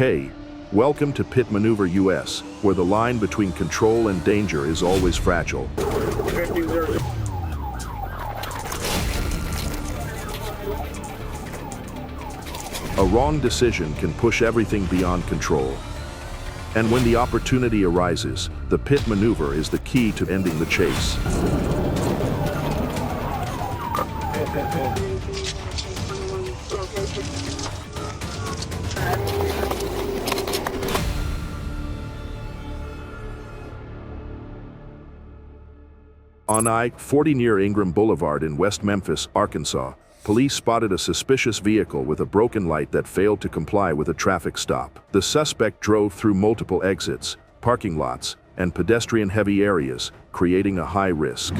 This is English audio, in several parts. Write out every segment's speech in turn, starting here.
Hey, welcome to Pit Maneuver US, where the line between control and danger is always fragile. A wrong decision can push everything beyond control. And when the opportunity arises, the pit maneuver is the key to ending the chase. On I-40 near Ingram Boulevard in West Memphis, Arkansas, police spotted a suspicious vehicle with a broken light that failed to comply with a traffic stop. The suspect drove through multiple exits, parking lots, and pedestrian-heavy areas, creating a high risk.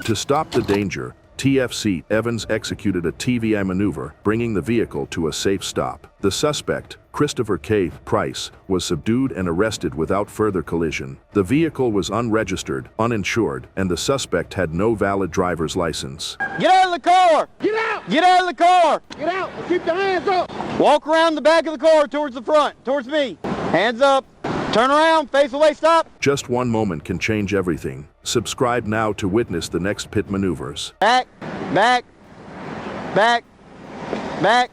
To stop the danger, TFC Evans executed a TVI maneuver, bringing the vehicle to a safe stop. The suspect, Christopher K. Price, was subdued and arrested without further collision. The vehicle was unregistered, uninsured, and the suspect had no valid driver's license. Get out of the car! Get out! Get out of the car! Get out! Keep your hands up! Walk around the back of the car towards the front, towards me. Hands up. Turn around, face away, stop. Just one moment can change everything. Subscribe now to witness the next pit maneuvers. Back, back, back, back.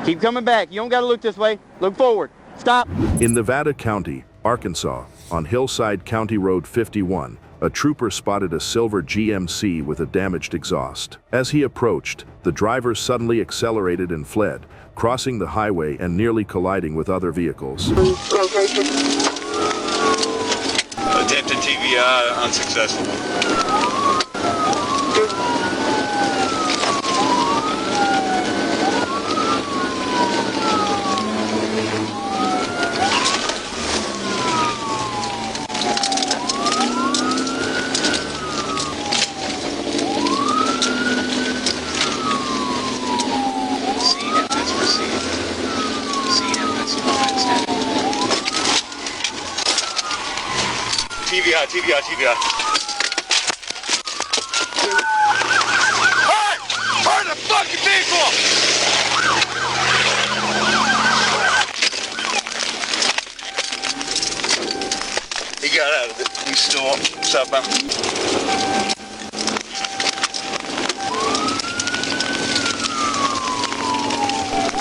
Keep coming back. You don't got to look this way. Look forward. Stop. In Nevada County, Arkansas, on Hillside County Road 51, a trooper spotted a silver GMC with a damaged exhaust. As he approached, the driver suddenly accelerated and fled, crossing the highway and nearly colliding with other vehicles. Attempted TVI, unsuccessful. TVI. Hey! Burn the fucking vehicle! He got out of it. He's still southbound.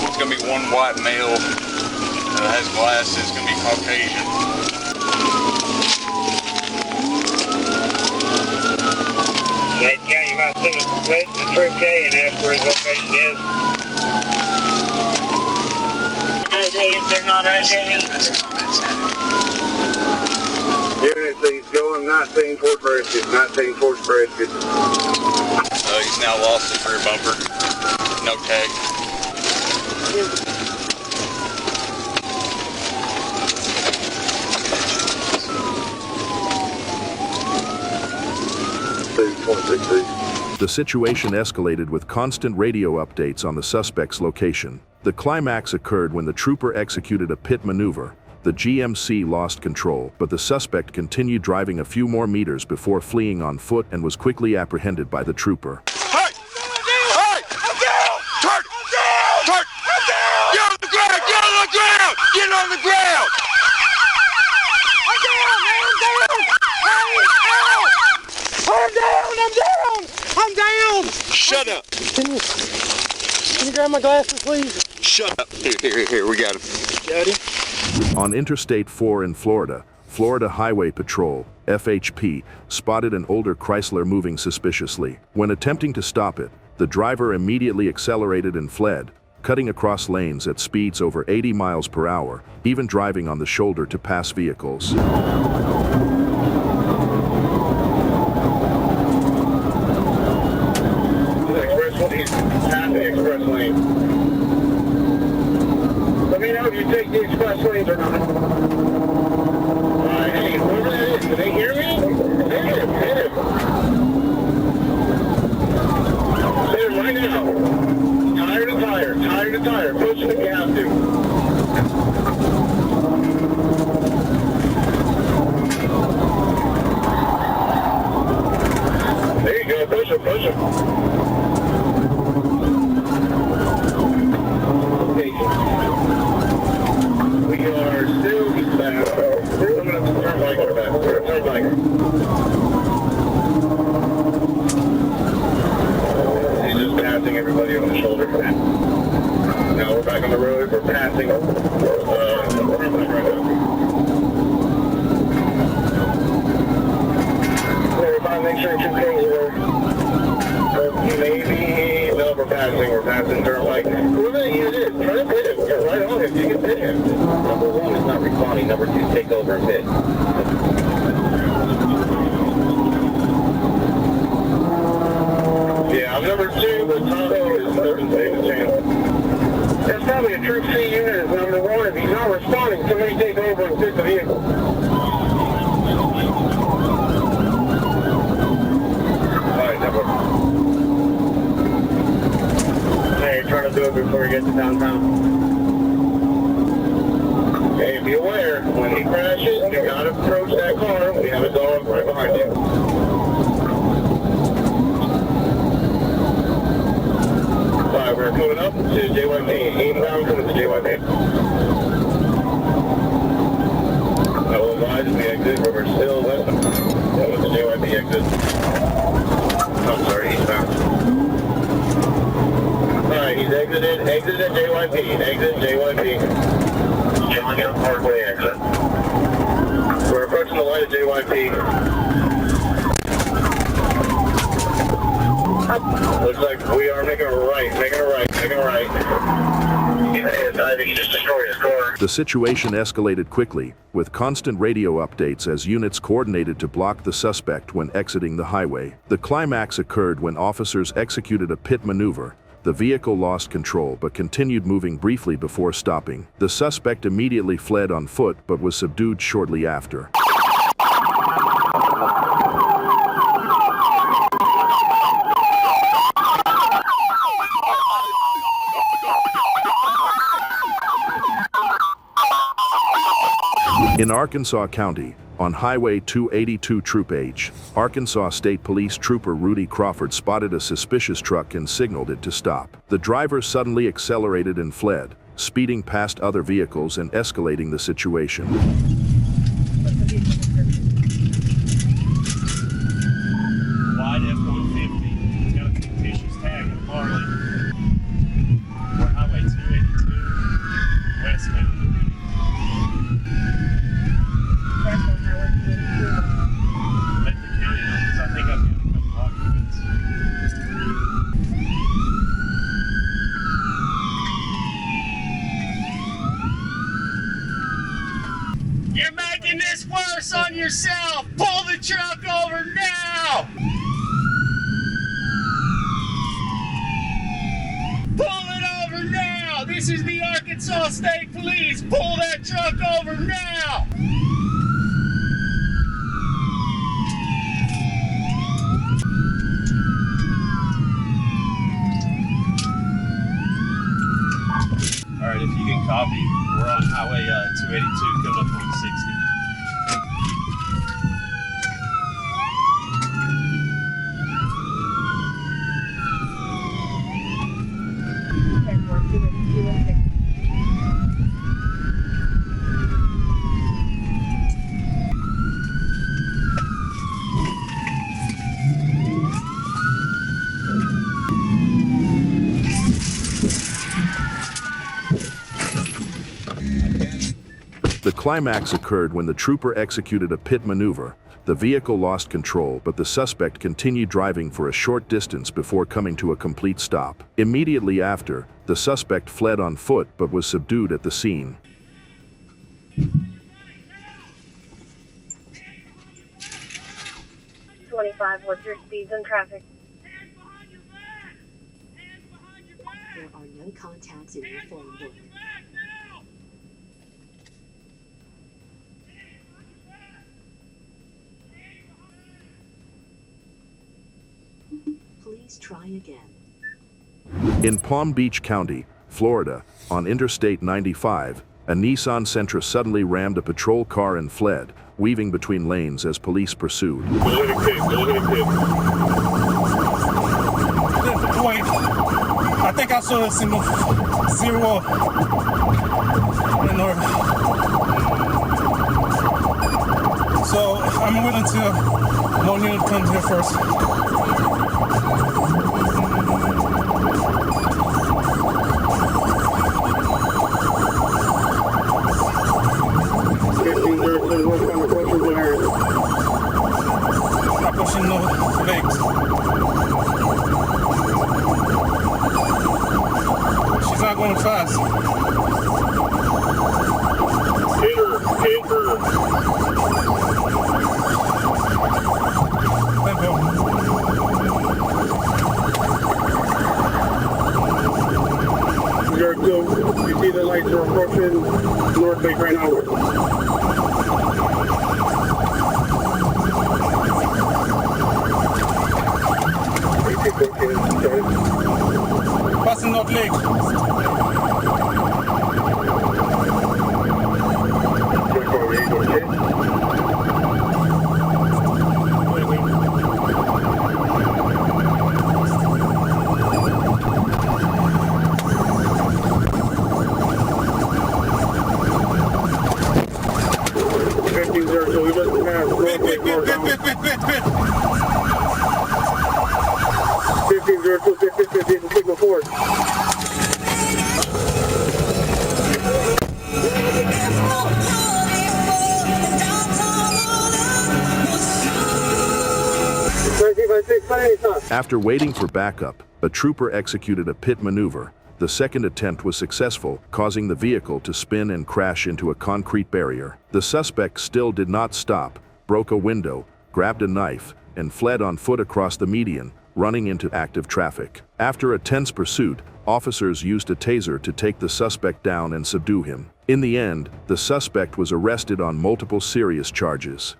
It's gonna be one white male that has glasses. It's gonna be Caucasian. That county might send a trip K and ask where his location is. They're not identity. He's going 19 towards Brisket, 19 towards Brisket. He's now lost his rear bumper. No tag. The situation escalated with constant radio updates on the suspect's location. The climax occurred when the trooper executed a pit maneuver. The GMC lost control, but the suspect continued driving a few more meters before fleeing on foot and was quickly apprehended by the trooper. Hey! Hey! the ground! Get on the ground! I'm down, man, I'm down! I'm down! Shut up! Can you grab my glasses, please? Shut up! Here, we got him. Got him. On Interstate 4 in Florida, Florida Highway Patrol, FHP, spotted an older Chrysler moving suspiciously. When attempting to stop it, the driver immediately accelerated and fled, cutting across lanes at speeds over 80 miles per hour, even driving on the shoulder to pass vehicles. Express lane. Let me know if you take the express lanes or not. Hey, whoever that is, do they hear me? Hit him. Hit him right now. Tire to tire. Push him if you have to. There you go, push him. We are still eastbound. We're coming up to the turnpike. He's just passing everybody on the shoulder. Now we're back on the road. We're passing the turnpike right now. Everybody make sure two things are maybe. No, we're passing turnpike. Whoever it is, try to hit him. You're right on him. You can hit him. Number one is not responding. Number two, take over and hit. Yeah, I'm number two, but Tahoe is third and save a chance. That's probably a Troop C unit is number one. If he's not responding, somebody take over and fix the vehicle. Alright, number one. Trying to do it before we get to downtown. Hey, be aware, when he crashes, do not approach that car. We have a dog right behind you. Alright, we're coming up to JYP. Inbound coming to JYP. I will advise we exit, but we're still west. Coming to JYP exit. I'm sorry, eastbound. Alright, he's exited JYP. Exit JYP. Gillingham Parkway exit. We're approaching the light at JYP. Looks like we are making a right. I think he just destroyed his car. The situation escalated quickly, with constant radio updates as units coordinated to block the suspect when exiting the highway. The climax occurred when officers executed a pit maneuver. The vehicle lost control but continued moving briefly before stopping. The suspect immediately fled on foot but was subdued shortly after. In Arkansas County, on Highway 282 Troop H, Arkansas State Police Trooper Rudy Crawford spotted a suspicious truck and signaled it to stop. The driver suddenly accelerated and fled, speeding past other vehicles and escalating the situation. Wide F-150. It's got a fictitious tag in Harley. We're Highway 282, westbound. Let the county know, because I think I've got a couple occupants. You're making this worse on yourself! Pull the truck over now! Pull it over now! This is the Arkansas State Police! Pull that truck over now! Alright, if you can copy, we're on Highway 282 coming up on 60. The climax occurred when the trooper executed a pit maneuver. The vehicle lost control, but the suspect continued driving for a short distance before coming to a complete stop. Immediately after, the suspect fled on foot but was subdued at the scene. 25, what's your speeds in traffic? There are no contacts in your phone book. Please try again. In Palm Beach County, Florida, on Interstate 95, a Nissan Sentra suddenly rammed a patrol car and fled, weaving between lanes as police pursued. Point. I think I saw a single 0 in order. So I'm willing to more unit come here first. I'm pushing the legs. She's not going fast. Hit her. Tempo. You're good. You see the lights are approaching North Lake right now. Passing North Lake. After waiting for backup, a trooper executed a pit maneuver. The second attempt was successful, causing the vehicle to spin and crash into a concrete barrier. The suspect still did not stop, broke a window, grabbed a knife, and fled on foot across the median, running into active traffic. After a tense pursuit, officers used a taser to take the suspect down and subdue him. In the end, the suspect was arrested on multiple serious charges.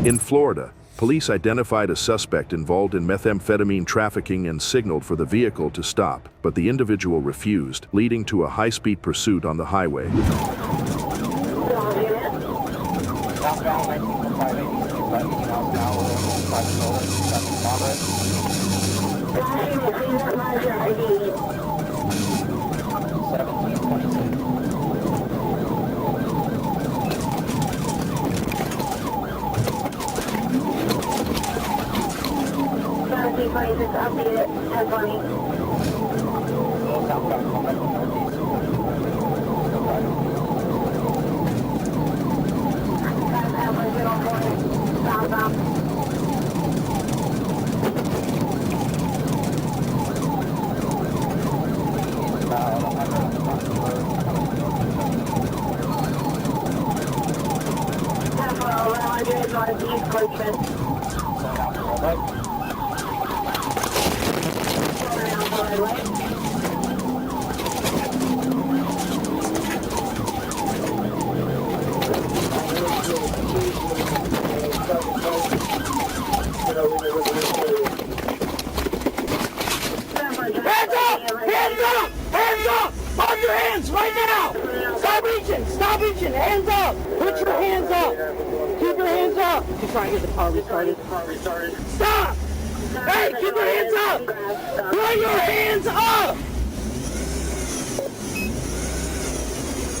In Florida, police identified a suspect involved in methamphetamine trafficking and signaled for the vehicle to stop, but the individual refused, leading to a high-speed pursuit on the highway. Stop reaching! Hands up! Put your hands up! Keep your hands up! She's trying to get the car restarted. Stop! Hey, keep your hands up! Put your hands up!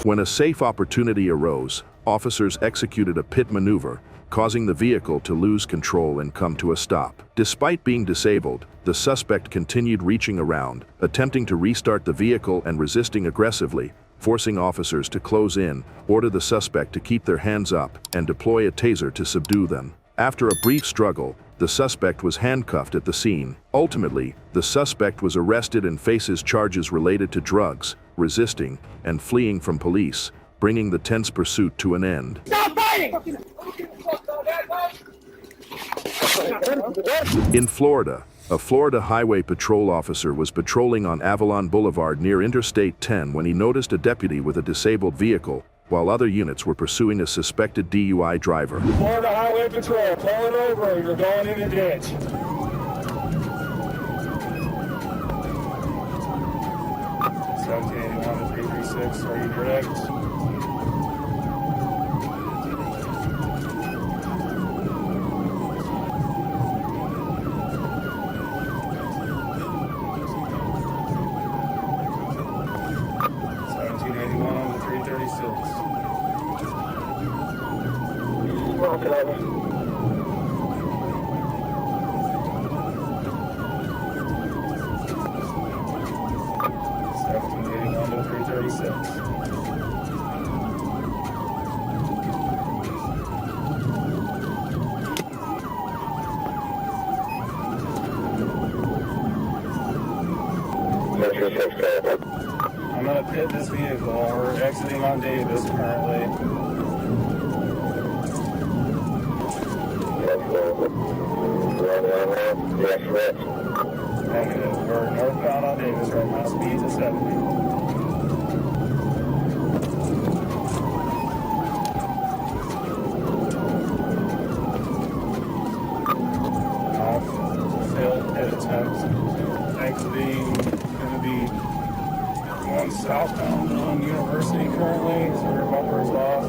When a safe opportunity arose, officers executed a pit maneuver, causing the vehicle to lose control and come to a stop. Despite being disabled, the suspect continued reaching around, attempting to restart the vehicle and resisting aggressively, forcing officers to close in, order the suspect to keep their hands up, and deploy a taser to subdue them. After a brief struggle, the suspect was handcuffed at the scene. Ultimately, the suspect was arrested and faces charges related to drugs, resisting, and fleeing from police, bringing the tense pursuit to an end. Stop fighting! In Florida, a Florida Highway Patrol officer was patrolling on Avalon Boulevard near Interstate 10 when he noticed a deputy with a disabled vehicle, while other units were pursuing a suspected DUI driver. Florida Highway Patrol, pull it over, you're going in a ditch. 1781 to 336, are you correct? I'm going to pit this vehicle. We're exiting on Davis currently. Negative. We're northbound on Davis right now. Speeds at 70. Failed hit attempt. Exiting, going to be going southbound on University currently, so our bumper's off.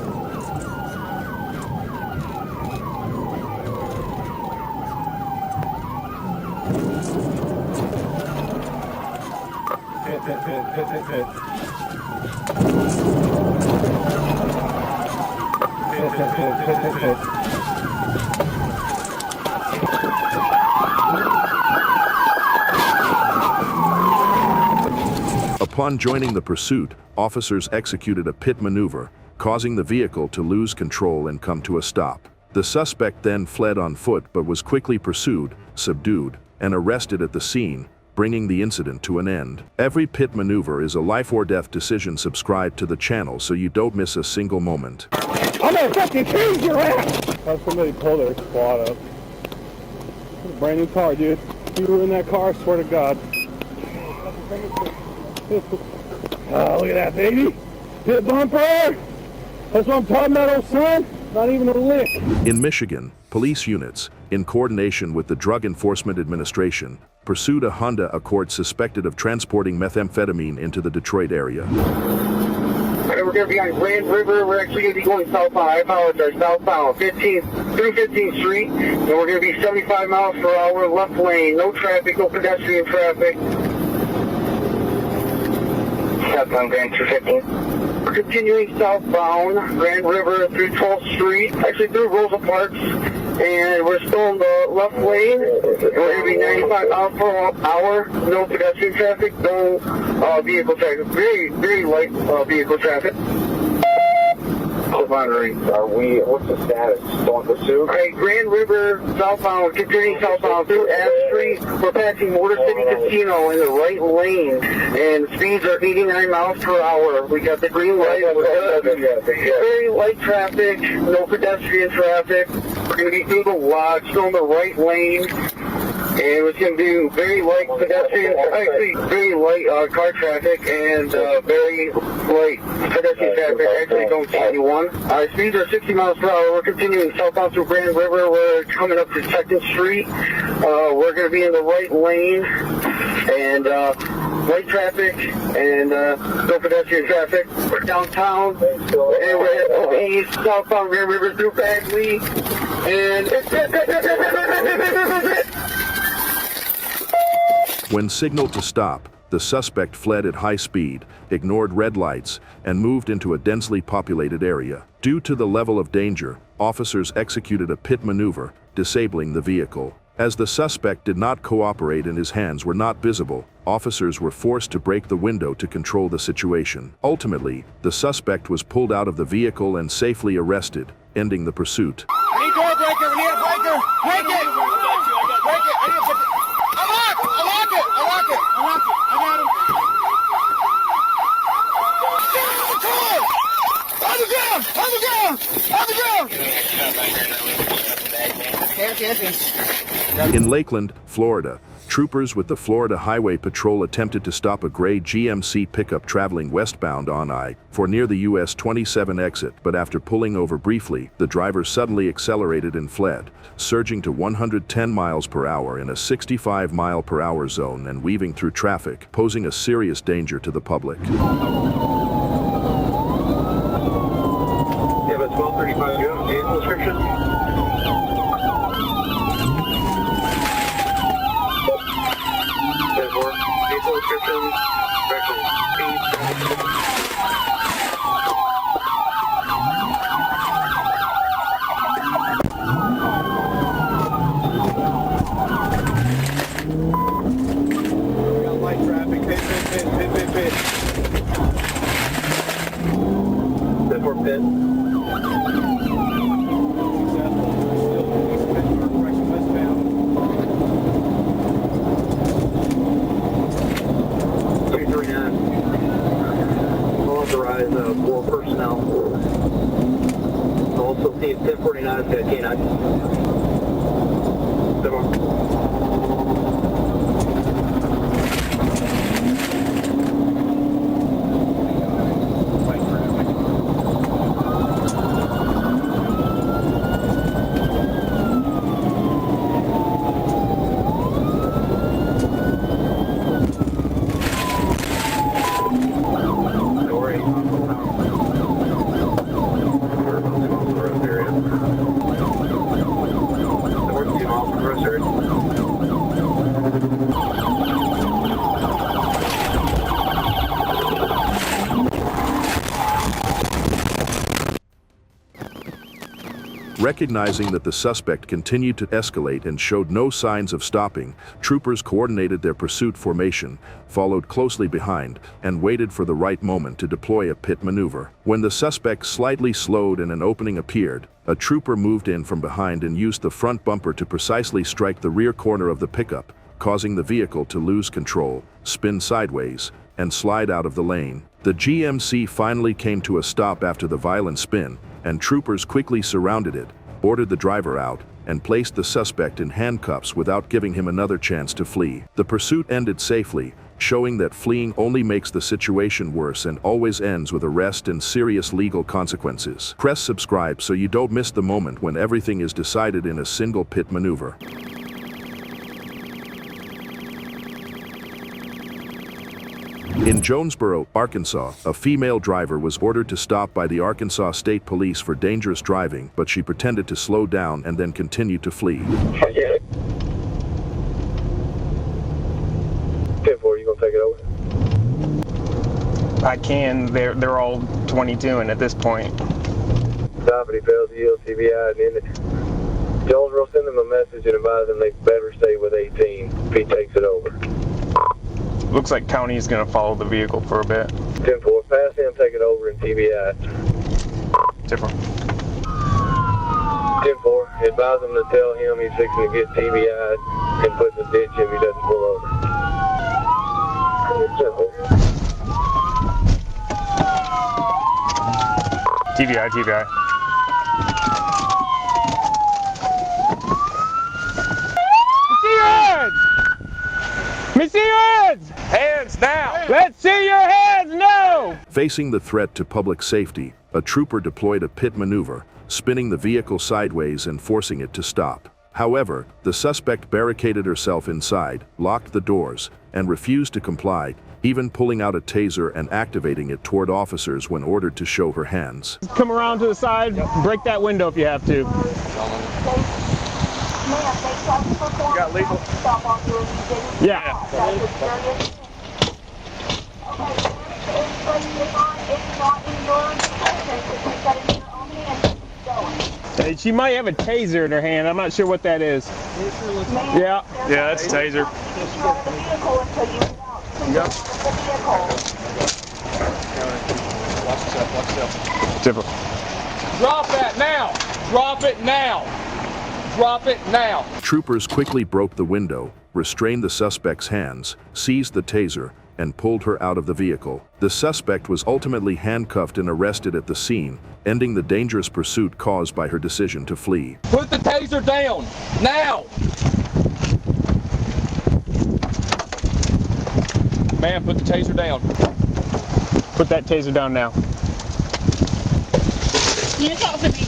Hit. Upon joining the pursuit, officers executed a pit maneuver, causing the vehicle to lose control and come to a stop. The suspect then fled on foot but was quickly pursued, subdued, and arrested at the scene, bringing the incident to an end. Every pit maneuver is a life or death decision. Subscribe to the channel so you don't miss a single moment. I'm gonna fucking change your ass! Have somebody pull their squad up. It's a brand new car, dude. If you were in that car, I swear to God. Oh, look at that, baby. Hit bumper! That's what I'm talking about, old son. Not even a lick. In Michigan, police units, in coordination with the Drug Enforcement Administration, pursued a Honda Accord suspected of transporting methamphetamine into the Detroit area. We're going to be on Grand River. We're actually going to be going southbound. I apologize. Southbound, 15th Street. And we're going to be 75 miles per hour, left lane. No traffic, no pedestrian traffic. Southbound Grand 215. We're continuing southbound Grand River through 12th Street, actually through Rosa Parks, and we're still in the left lane. We're going to be 95 miles per hour, no pedestrian traffic, no vehicle traffic, very light vehicle traffic. What's the status? Don't pursue? Okay, Grand River southbound, continuing southbound through Ave Street. We're passing Motor City Casino in the right lane, and speeds are 89 miles per hour. We got the green light. Very light traffic, no pedestrian traffic. We're going to be through the lodge, still in the right lane. And it's going to be very light pedestrian, actually very light car traffic and very light pedestrian traffic, actually going to 81. Speeds are 60 miles per hour. We're continuing southbound through Grand River. We're coming up to 2nd Street. We're going to be in the right lane and light traffic and no pedestrian traffic. We're downtown and we're east, southbound Grand River through Bagley. And when signaled to stop, the suspect fled at high speed, ignored red lights, and moved into a densely populated area. Due to the level of danger, officers executed a pit maneuver, disabling the vehicle. As the suspect did not cooperate and his hands were not visible, officers were forced to break the window to control the situation. Ultimately, the suspect was pulled out of the vehicle and safely arrested, ending the pursuit. We need door breaker. We need a breaker. Break it. Break it. I need a breaker. Unlock it. Unlock it. Unlock it. I got him. Get out of the car. On the ground. On the ground. On the ground. In Lakeland, Florida, troopers with the Florida Highway Patrol attempted to stop a gray GMC pickup traveling westbound on I-4 near the US 27 exit, but after pulling over briefly, the driver suddenly accelerated and fled, surging to 110 miles per hour in a 65 mile per hour zone and weaving through traffic, posing a serious danger to the public. You have a 1235 vehicle description? Vehicle description, direction, speed. We got light traffic. Pit. That's for pit. Authorize 4 personnel. Also see 1049 is got K9. Recognizing that the suspect continued to escalate and showed no signs of stopping, troopers coordinated their pursuit formation, followed closely behind, and waited for the right moment to deploy a pit maneuver. When the suspect slightly slowed and an opening appeared, a trooper moved in from behind and used the front bumper to precisely strike the rear corner of the pickup, causing the vehicle to lose control, spin sideways, and slide out of the lane. The GMC finally came to a stop after the violent spin, and troopers quickly surrounded it, ordered the driver out, and placed the suspect in handcuffs without giving him another chance to flee. The pursuit ended safely, showing that fleeing only makes the situation worse and always ends with arrest and serious legal consequences. Press subscribe so you don't miss the moment when everything is decided in a single pit maneuver. In Jonesboro, Arkansas, a female driver was ordered to stop by the Arkansas State Police for dangerous driving, but she pretended to slow down and then continued to flee. 10-4, you gonna take it over? I can. They're all 22 and at this point. Stop it, he fails the LCBI and then Jonesboro, send them a message and advise them they better stay with 18 if he takes it over. Looks like county is going to follow the vehicle for a bit. 10-4, pass him, take it over in TBI. Different. 10-4, advise him to tell him he's fixing to get TBI and put in the ditch if he doesn't pull over. 10-4. TBI. See your hands! Let me see your hands! Hands now! Let's see your hands now! Facing the threat to public safety, a trooper deployed a pit maneuver, spinning the vehicle sideways and forcing it to stop. However, the suspect barricaded herself inside, locked the doors, and refused to comply, even pulling out a taser and activating it toward officers when ordered to show her hands. Come around to the side, break that window if you have to. You got legal? Yeah. Hey, she might have a taser in her hand. I'm not sure what that is. Yeah, that's a taser. Yep. Watch yourself. Zipper. Drop that now! Drop it now! Drop it now! Troopers quickly broke the window, restrained the suspect's hands, seized the taser, and pulled her out of the vehicle. The suspect was ultimately handcuffed and arrested at the scene, ending the dangerous pursuit caused by her decision to flee. Put the taser down! Now! Man, put the taser down. Put that taser down now. Hands off of me.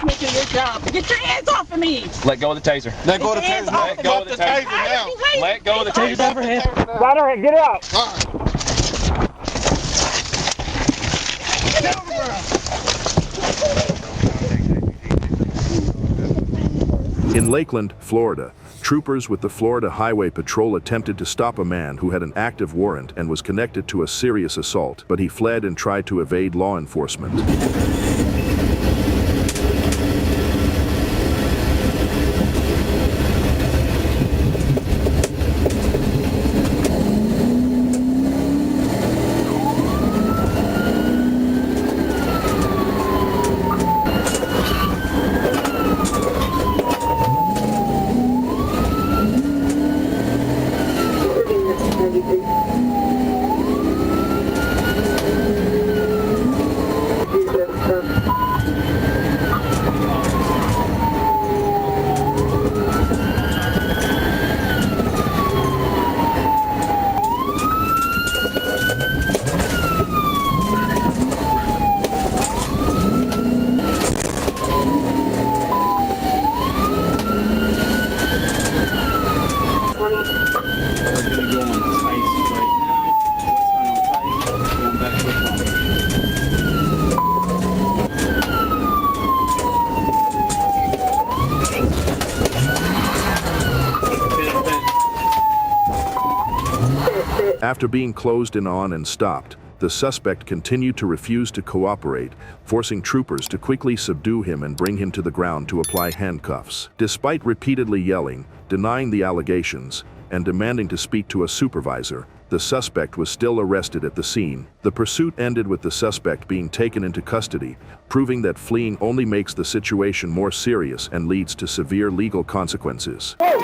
Making your job. Get your hands off of me. Let go of the taser. Let go of the taser. Let go of the taser now. Let go of the taser. Got her hand. Get out. In Lakeland, Florida, troopers with the Florida Highway Patrol attempted to stop a man who had an active warrant and was connected to a serious assault, but he fled and tried to evade law enforcement. After being closed in on and stopped, the suspect continued to refuse to cooperate, forcing troopers to quickly subdue him and bring him to the ground to apply handcuffs. Despite repeatedly yelling, denying the allegations, and demanding to speak to a supervisor, the suspect was still arrested at the scene. The pursuit ended with the suspect being taken into custody, proving that fleeing only makes the situation more serious and leads to severe legal consequences. I'm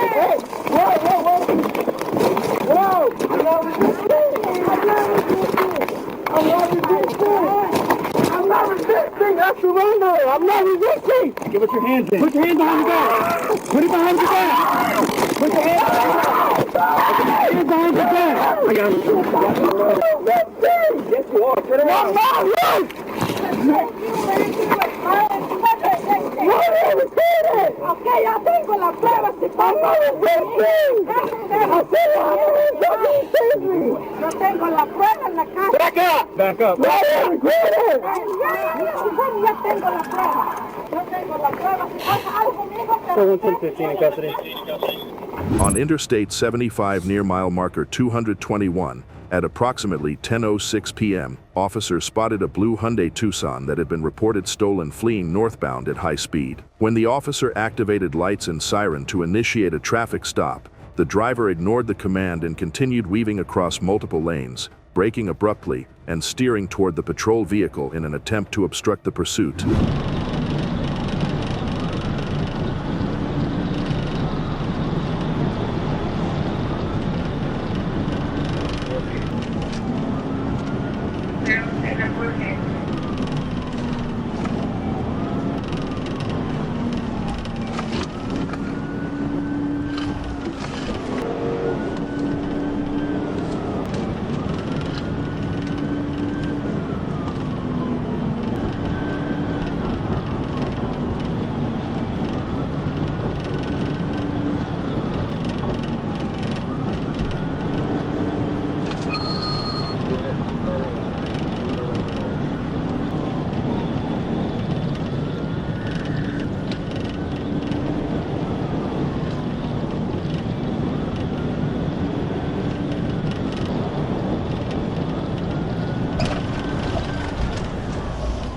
not resisting! I surrender! I'm not resisting! Give us your hands in. Put your hands behind your back! Put it behind your back! Put your hands behind your back! I got it. Yes, you are. Put it on. Okay, ya tengo la prueba. Si pasa yo tengo la prueba en la casa. Back up! Back up! Ya tengo la prueba. Yo tengo la prueba. Si pasa algo conmigo, 15 in custody. On Interstate 75 near mile marker 221, at approximately 10:06 p.m., officers spotted a blue Hyundai Tucson that had been reported stolen fleeing northbound at high speed. When the officer activated lights and siren to initiate a traffic stop, the driver ignored the command and continued weaving across multiple lanes, braking abruptly and steering toward the patrol vehicle in an attempt to obstruct the pursuit.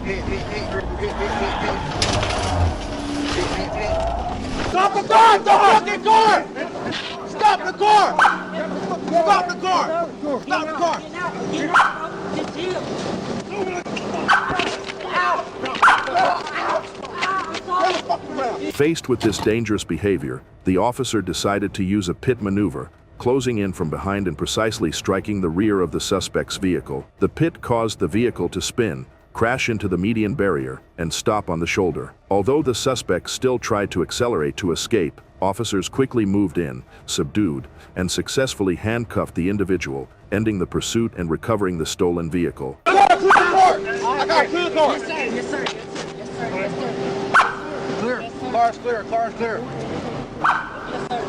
Stop the car! The fucking car! Stop the car! Stop the car! Stop the car! Faced with this dangerous behavior, the officer decided to use a pit maneuver, closing in from behind and precisely striking the rear of the suspect's vehicle. The pit caused the vehicle to spin, crash into the median barrier, and stop on the shoulder. Although the suspect still tried to accelerate to escape, officers quickly moved in, subdued, and successfully handcuffed the individual, ending the pursuit and recovering the stolen vehicle. I got clear the car! I got clear the car! Yes, sir. Yes, sir. Yes, sir. Clear. Car's clear. Car's clear. Yes, sir.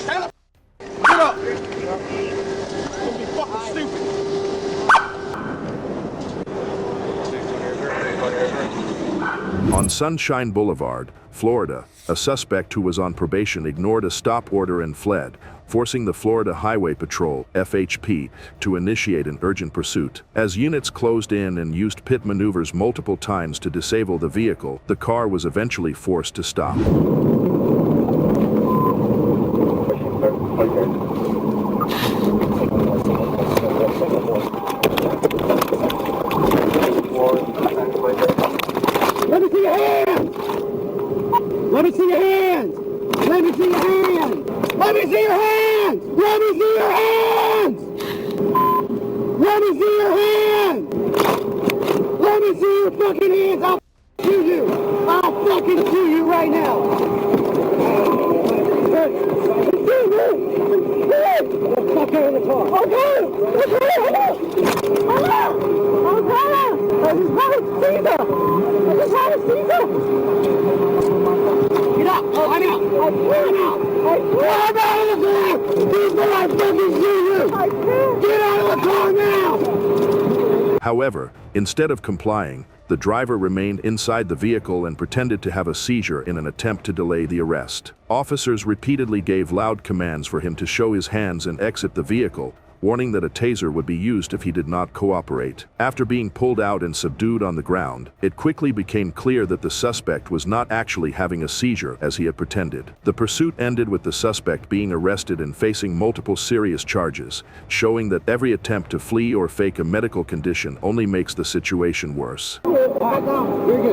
Stand up. Get up. Don't be fucking stupid. On Sunshine Boulevard, Florida, a suspect who was on probation ignored a stop order and fled, forcing the Florida Highway Patrol, FHP, to initiate an urgent pursuit. As units closed in and used pit maneuvers multiple times to disable the vehicle, the car was eventually forced to stop. Let me see your hands! Let me see your hands! Let me see your hands! Let me see your hands! Let me see your hands! Let me see your hands! Let me see your fucking hands! I'll shoot you! I'll fucking shoot you right now! Fuck out of the car! Okay! Okay! Hello! Okay! This is probably Caesar! This is probably Caesar! Get up! Oh, I'm out! I'm out! I'm out of the car! Before I fucking shoot you! Get out of the car now! However, instead of complying, the driver remained inside the vehicle and pretended to have a seizure in an attempt to delay the arrest. Officers repeatedly gave loud commands for him to show his hands and exit the vehicle, warning that a taser would be used if he did not cooperate. After being pulled out and subdued on the ground, it quickly became clear that the suspect was not actually having a seizure as he had pretended. The pursuit ended with the suspect being arrested and facing multiple serious charges, showing that every attempt to flee or fake a medical condition only makes the situation worse. You're good. You're good.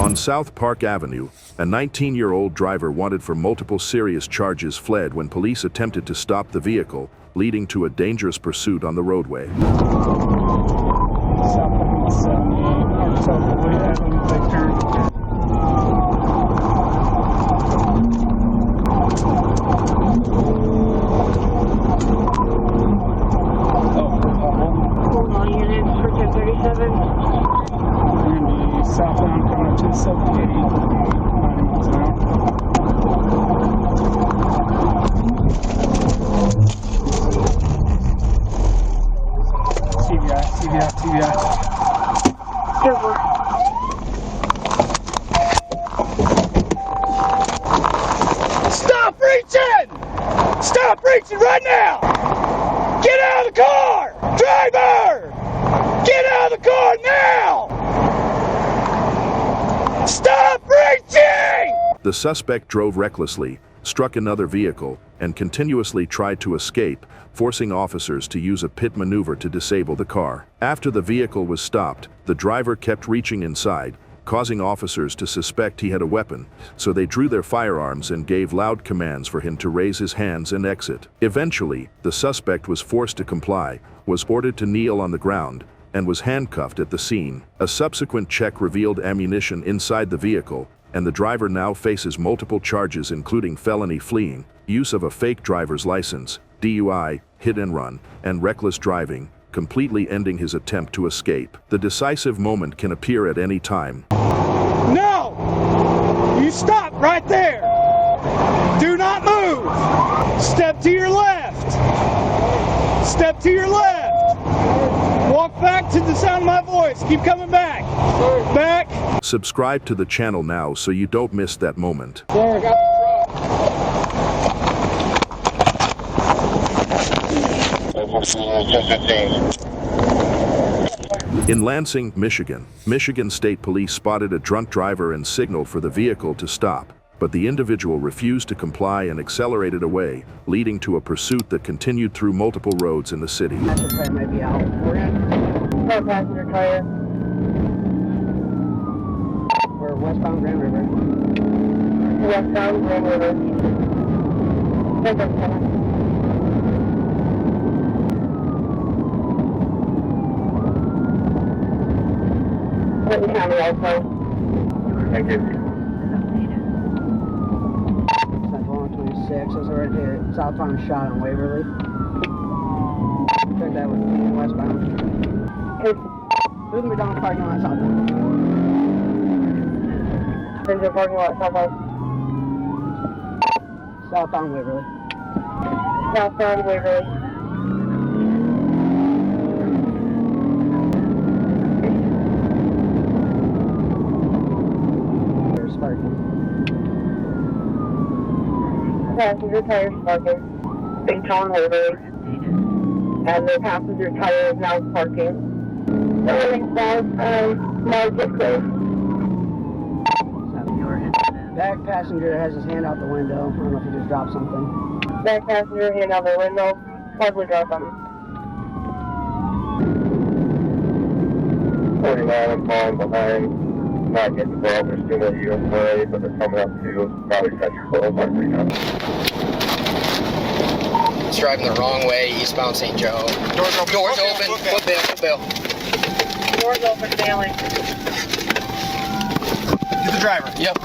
On South Park Avenue, a 19-year-old driver wanted for multiple serious charges fled when police attempted to stop the vehicle, leading to a dangerous pursuit on the roadway. All units for 1037. Southbound coming to 780, 90 miles an hour. TVI. Silver. Stop reaching! Stop reaching right now! Get out of the car! Driver! Get out of the car now! Stop reaching! The suspect drove recklessly, struck another vehicle, and continuously tried to escape, forcing officers to use a pit maneuver to disable the car. After the vehicle was stopped, the driver kept reaching inside, causing officers to suspect he had a weapon, so they drew their firearms and gave loud commands for him to raise his hands and exit. Eventually, the suspect was forced to comply, was ordered to kneel on the ground, and was handcuffed at the scene. A subsequent check revealed ammunition inside the vehicle, and the driver now faces multiple charges including felony fleeing, use of a fake driver's license, DUI, hit and run, and reckless driving, completely ending his attempt to escape. The decisive moment can appear at any time. No! You stop right there! Do not move! Step to your left! Step to your left! Walk back to the sound of my voice. Keep coming back. Back. Subscribe to the channel now so you don't miss that moment. There, got In Lansing, Michigan State Police spotted a drunk driver and signaled for the vehicle to stop, but the individual refused to comply and accelerated away, leading to a pursuit that continued through multiple roads in the city. Passenger tire might be out. We're in. Car passenger tire. We're westbound Grand River. Westbound Grand River. Clinton County also. Thank you. Central 126 is right here. Southbound shot on Waverly. Check that with me westbound. Move me down the parking lot southbound. There's your parking lot southbound. Southbound Waverly. Southbound Waverly. Passenger tire sparking. Big Town Waverly. And the passenger tire is now sparking. Going south Marketplace. Back passenger has his hand out the window. I don't know if he just dropped something. Back passenger hand out the window. Probably dropped something. 49, I'm falling behind. Not getting involved, they're still at USA, but they're coming up to probably Central Boulevard right now. He's driving the wrong way, eastbound St. Joe. Doors open, foot bail. Doors open, bailing. You're the driver. Yep.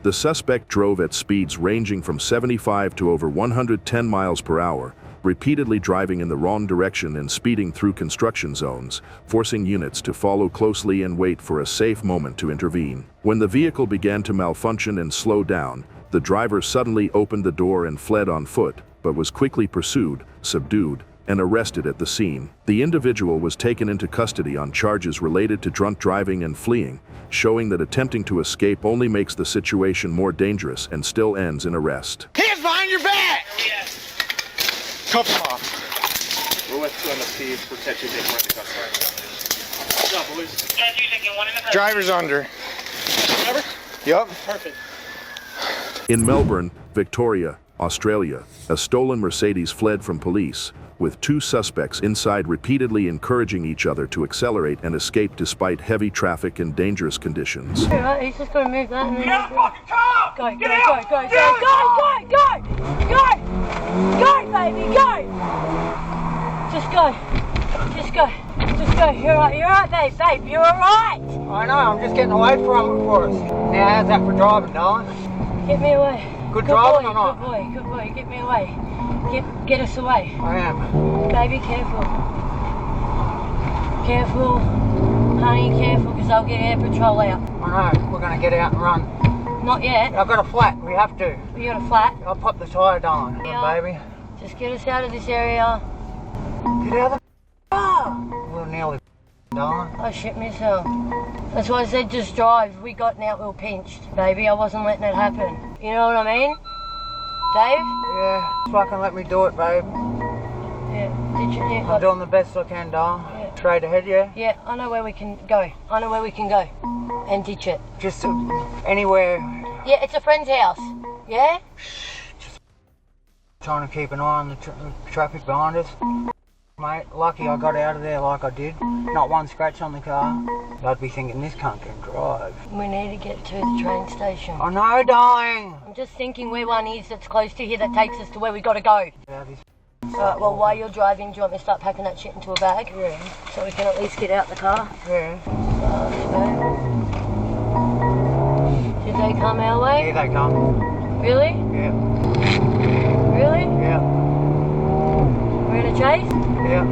The suspect drove at speeds ranging from 75 to over 110 miles per hour, repeatedly driving in the wrong direction and speeding through construction zones, forcing units to follow closely and wait for a safe moment to intervene. When the vehicle began to malfunction and slow down, the driver suddenly opened the door and fled on foot, but was quickly pursued, subdued, and arrested at the scene. The individual was taken into custody on charges related to drunk driving and fleeing, showing that attempting to escape only makes the situation more dangerous and still ends in arrest. Hands behind your back! Cuff him off. We're with 2 MSP, protect your dick from the cuff. Good job, boys. Driver's under. Driver? Yep. Perfect. In Melbourne, Victoria, Australia, a stolen Mercedes fled from police, with 2 suspects inside repeatedly encouraging each other to accelerate and escape despite heavy traffic and dangerous conditions. Alright, he's just gonna move that and then... Get out of the fucking car! Go, baby, go! Just go. You're right, babe, you're alright! I know, I'm just getting away from it for us. Now, how's that for driving, darling? Get me away. Good driving or not? Good boy, get me away. Get us away. I am. Baby, careful. Careful. Honey, careful, because I'll get air patrol out. I know, we're going to get out and run. Not yet. I've got a flat, we have to. You got a flat? I'll pop the tyre down, Yeah. baby. Just get us out of this area. Get out of the car! We're nearly darling. I shit myself. That's why I said just drive. We got out, we were pinched. Baby, I wasn't letting it happen. You know what I mean? Dave? Yeah, fucking let me do it, babe. Yeah, I'm doing the best I can, darling. Yeah. Straight ahead, yeah? Yeah, I know where we can go. And ditch it. Just anywhere. Yeah, it's a friend's house. Yeah? Just trying to keep an eye on the traffic behind us. Mate, lucky I got out of there like I did. Not one scratch on the car. I'd be thinking this cunt can drive. We need to get to the train station. I know, darling. I'm just thinking where one is that's close to here that takes us to where we gotta go. Alright, well, while you're driving, do you want me to start packing that shit into a bag? Yeah. So we can at least get out the car? Yeah. Did they come our way? Here they come. Really? Yeah. Really? Yeah. We're in a chase? Yeah.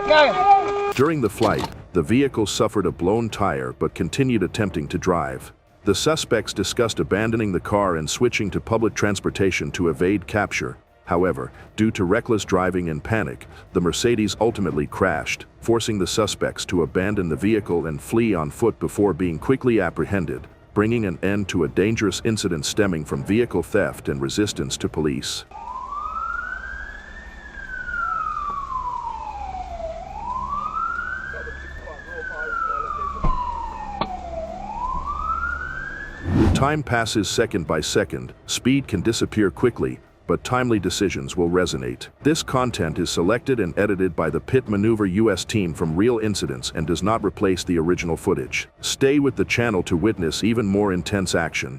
Go. During the flight, the vehicle suffered a blown tire but continued attempting to drive. The suspects discussed abandoning the car and switching to public transportation to evade capture. However, due to reckless driving and panic, the Mercedes ultimately crashed, forcing the suspects to abandon the vehicle and flee on foot before being quickly apprehended, bringing an end to a dangerous incident stemming from vehicle theft and resistance to police. Time passes second by second, speed can disappear quickly, but timely decisions will resonate. This content is selected and edited by the Pit Maneuver US team from real incidents and does not replace the original footage. Stay with the channel to witness even more intense action.